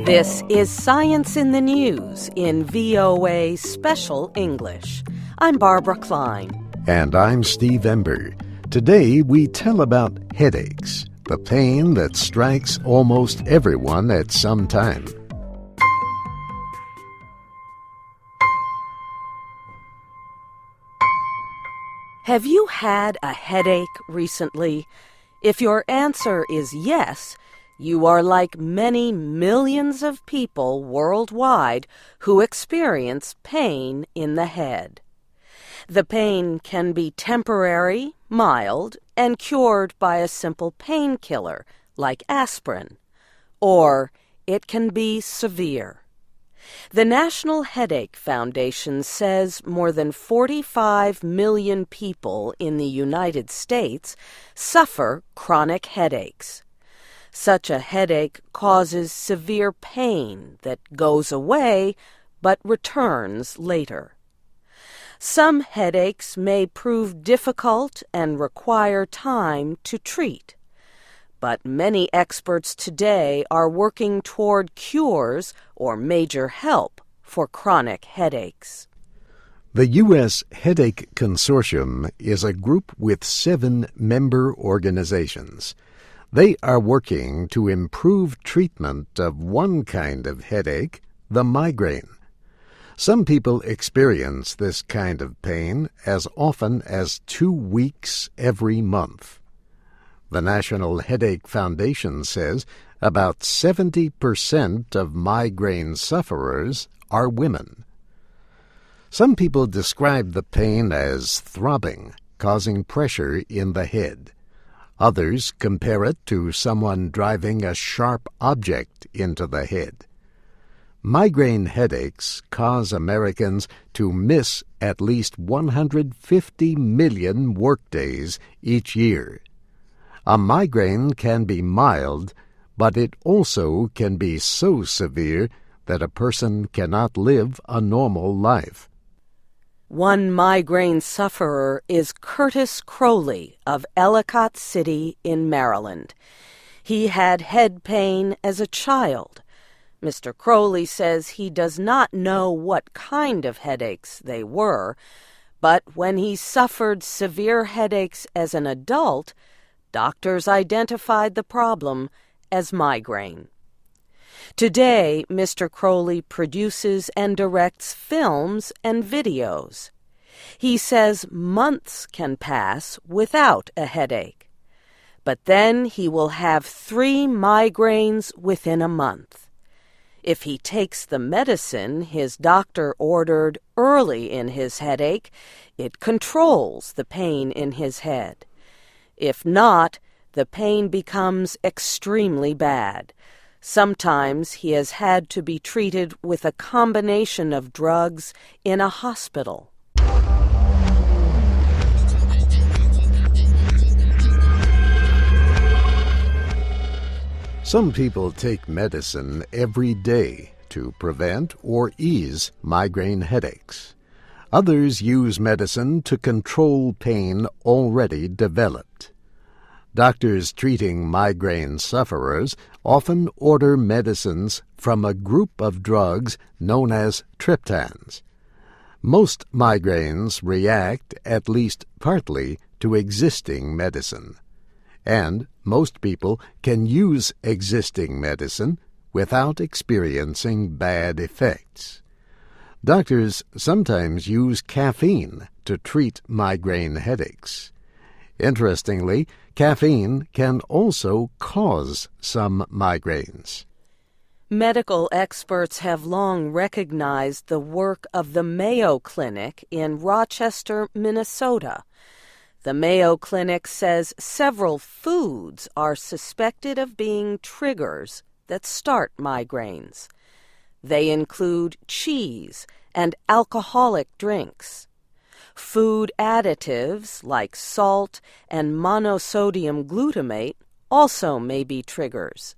This is Science in the News in VOA Special English. I'm Barbara Klein. And I'm Steve Ember. Today we tell about headaches, the pain that strikes almost everyone at some time. Have you had a headache recently? If your answer is yes, you are like many millions of people worldwide who experience pain in the head. The pain can be temporary, mild, and cured by a simple painkiller like aspirin, or it can be severe. The National Headache Foundation says more than 45 million people in the United States suffer chronic headaches. Such a headache causes severe pain that goes away but returns later. Some headaches may prove difficult and require time to treat. But many experts today are working toward cures or major help for chronic headaches. The U.S. Headache Consortium is a group with 7 member organizations. They are working to improve treatment of one kind of headache, the migraine. Some people experience this kind of pain as often as 2 weeks every month. The National Headache Foundation says about 70% of migraine sufferers are women. Some people describe the pain as throbbing, causing pressure in the head. Others compare it to someone driving a sharp object into the head. Migraine headaches cause Americans to miss at least 150 million workdays each year. A migraine can be mild, but it also can be so severe that a person cannot live a normal life. One migraine sufferer is Curtis Crowley of Ellicott City in Maryland. He had head pain as a child. Mr. Crowley says he does not know what kind of headaches they were, but when he suffered severe headaches as an adult, doctors identified the problem as migraine. Today, Mr. Crowley produces and directs films and videos. He says months can pass without a headache, but then he will have 3 migraines within a month. If he takes the medicine his doctor ordered early in his headache, it controls the pain in his head. If not, the pain becomes extremely bad. Sometimes he has had to be treated with a combination of drugs in a hospital. Some people take medicine every day to prevent or ease migraine headaches. Others use medicine to control pain already developed. Doctors treating migraine sufferers often order medicines from a group of drugs known as triptans. Most migraines react at least partly to existing medicine, and most people can use existing medicine without experiencing bad effects. Doctors sometimes use caffeine to treat migraine headaches. Interestingly, caffeine can also cause some migraines. Medical experts have long recognized the work of the Mayo Clinic in Rochester, Minnesota. The Mayo Clinic says several foods are suspected of being triggers that start migraines. They include cheese and alcoholic drinks. Food additives like salt and monosodium glutamate also may be triggers.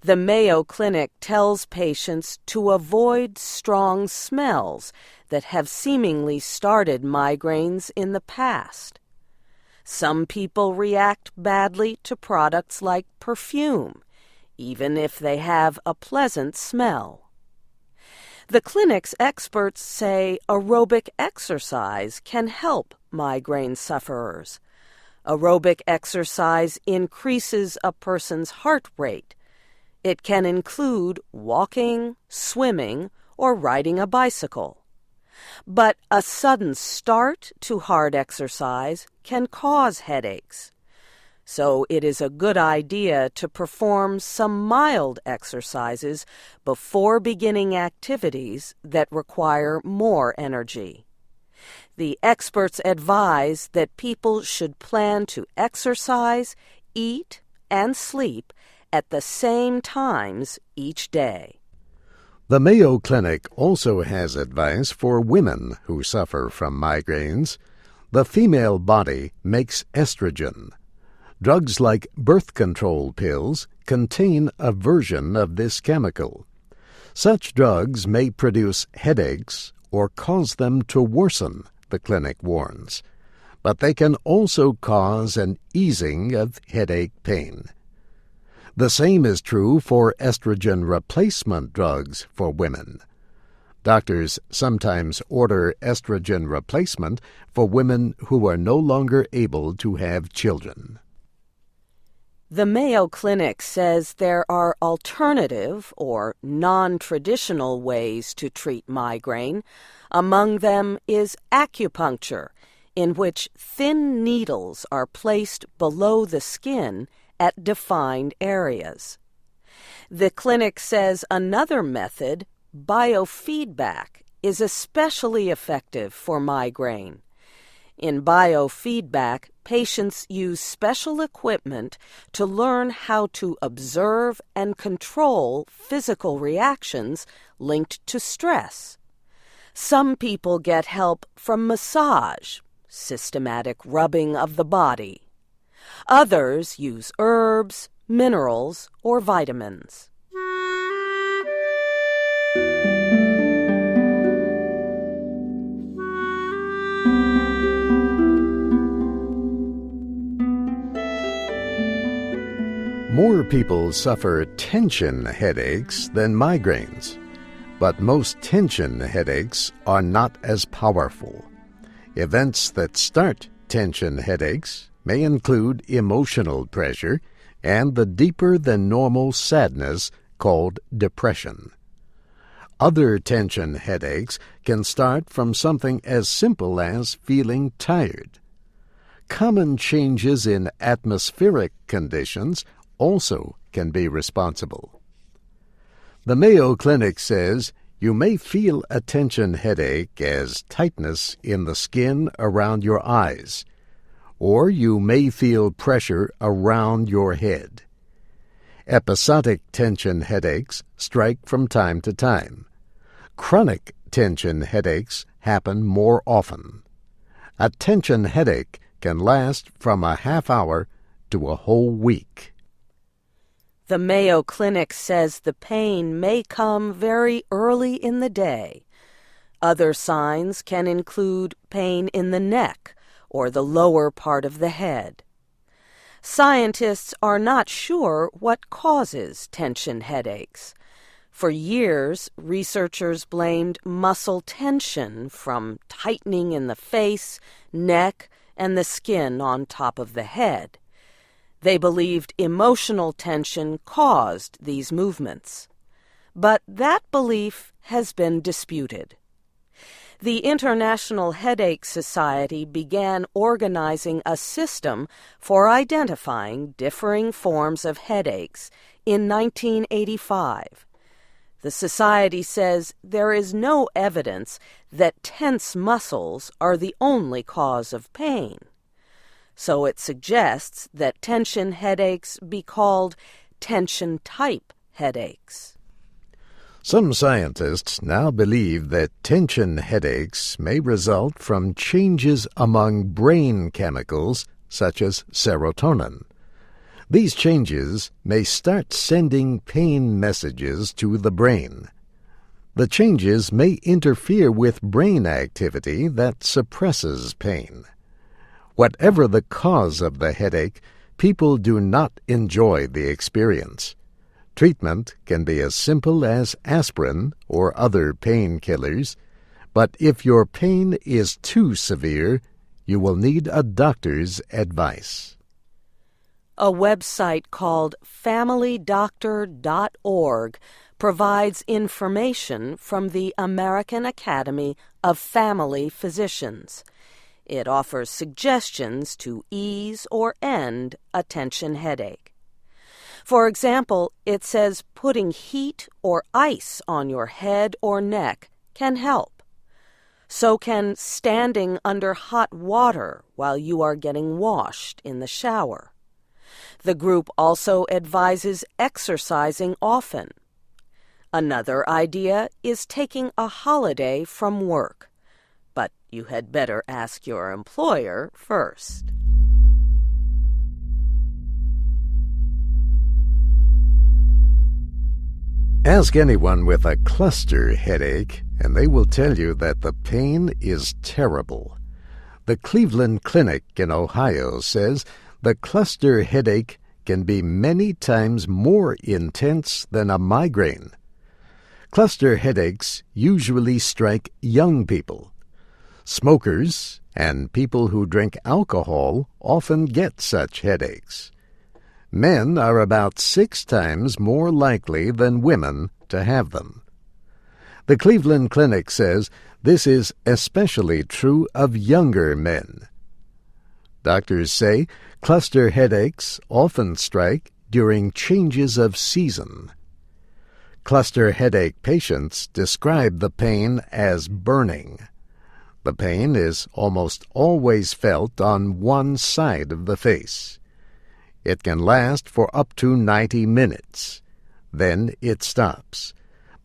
The Mayo Clinic tells patients to avoid strong smells that have seemingly started migraines in the past. Some people react badly to products like perfume, even if they have a pleasant smell. The clinic's experts say aerobic exercise can help migraine sufferers. Aerobic exercise increases a person's heart rate. It can include walking, swimming, or riding a bicycle. But a sudden start to hard exercise can cause headaches. So it is a good idea to perform some mild exercises before beginning activities that require more energy. The experts advise that people should plan to exercise, eat, and sleep at the same times each day. The Mayo Clinic also has advice for women who suffer from migraines. The female body makes estrogen. Drugs like birth control pills contain a version of this chemical. Such drugs may produce headaches or cause them to worsen, the clinic warns, but they can also cause an easing of headache pain. The same is true for estrogen replacement drugs for women. Doctors sometimes order estrogen replacement for women who are no longer able to have children. The Mayo Clinic says there are alternative or non-traditional ways to treat migraine. Among them is acupuncture, in which thin needles are placed below the skin at defined areas. The clinic says another method, biofeedback, is especially effective for migraine. In biofeedback, patients use special equipment to learn how to observe and control physical reactions linked to stress. Some people get help from massage, systematic rubbing of the body. Others use herbs, minerals, or vitamins. More people suffer tension headaches than migraines, but most tension headaches are not as powerful. Events that start tension headaches may include emotional pressure and the deeper-than-normal sadness called depression. Other tension headaches can start from something as simple as feeling tired. Common changes in atmospheric conditions also can be responsible. The Mayo Clinic says you may feel a tension headache as tightness in the skin around your eyes, or you may feel pressure around your head. Episodic tension headaches strike from time to time. Chronic tension headaches happen more often. A tension headache can last from a half hour to a whole week. The Mayo Clinic says the pain may come very early in the day. Other signs can include pain in the neck or the lower part of the head. Scientists are not sure what causes tension headaches. For years, researchers blamed muscle tension from tightening in the face, neck, and the skin on top of the head. They believed emotional tension caused these movements. But that belief has been disputed. The International Headache Society began organizing a system for identifying differing forms of headaches in 1985. The society says there is no evidence that tense muscles are the only cause of pain. So it suggests that tension headaches be called tension-type headaches. Some scientists now believe that tension headaches may result from changes among brain chemicals such as serotonin. These changes may start sending pain messages to the brain. The changes may interfere with brain activity that suppresses pain. Whatever the cause of the headache, people do not enjoy the experience. Treatment can be as simple as aspirin or other painkillers, but if your pain is too severe, you will need a doctor's advice. A website called FamilyDoctor.org provides information from the American Academy of Family Physicians. It offers suggestions to ease or end a tension headache. For example, it says putting heat or ice on your head or neck can help. So can standing under hot water while you are getting washed in the shower. The group also advises exercising often. Another idea is taking a holiday from work, but you had better ask your employer first. Ask anyone with a cluster headache, and they will tell you that the pain is terrible. The Cleveland Clinic in Ohio says the cluster headache can be many times more intense than a migraine. Cluster headaches usually strike young people. Smokers and people who drink alcohol often get such headaches. Men are about 6 times more likely than women to have them. The Cleveland Clinic says this is especially true of younger men. Doctors say cluster headaches often strike during changes of season. Cluster headache patients describe the pain as burning. The pain is almost always felt on one side of the face. It can last for up to 90 minutes. Then it stops,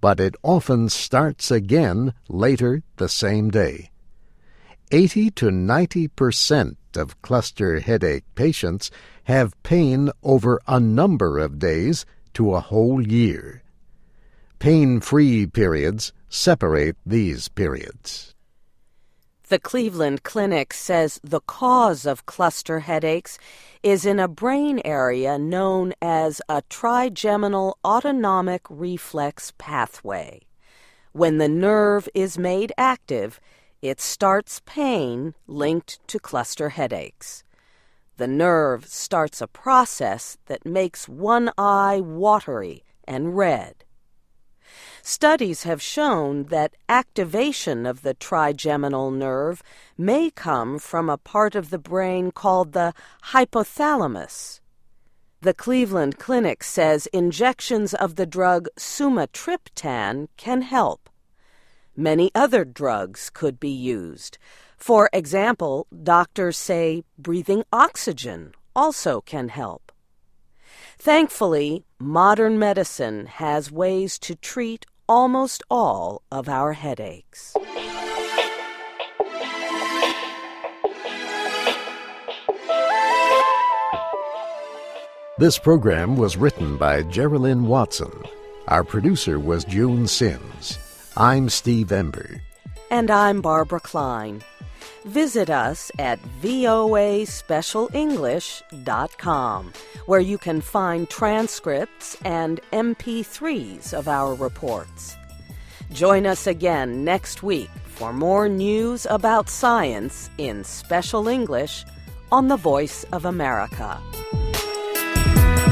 but it often starts again later the same day. 80 to 90% of cluster headache patients have pain over a number of days to a whole year. Pain-free periods separate these periods. The Cleveland Clinic says the cause of cluster headaches is in a brain area known as a trigeminal autonomic reflex pathway. When the nerve is made active, it starts pain linked to cluster headaches. The nerve starts a process that makes one eye watery and red. Studies have shown that activation of the trigeminal nerve may come from a part of the brain called the hypothalamus. The Cleveland Clinic says injections of the drug sumatriptan can help. Many other drugs could be used. For example, doctors say breathing oxygen also can help. Thankfully, modern medicine has ways to treat almost all of our headaches. This program was written by Geraldine Watson. Our producer was June Sims. I'm Steve Ember. And I'm Barbara Klein. Visit us at voaspecialenglish.com, where you can find transcripts and MP3s of our reports. Join us again next week for more news about science in Special English on the Voice of America.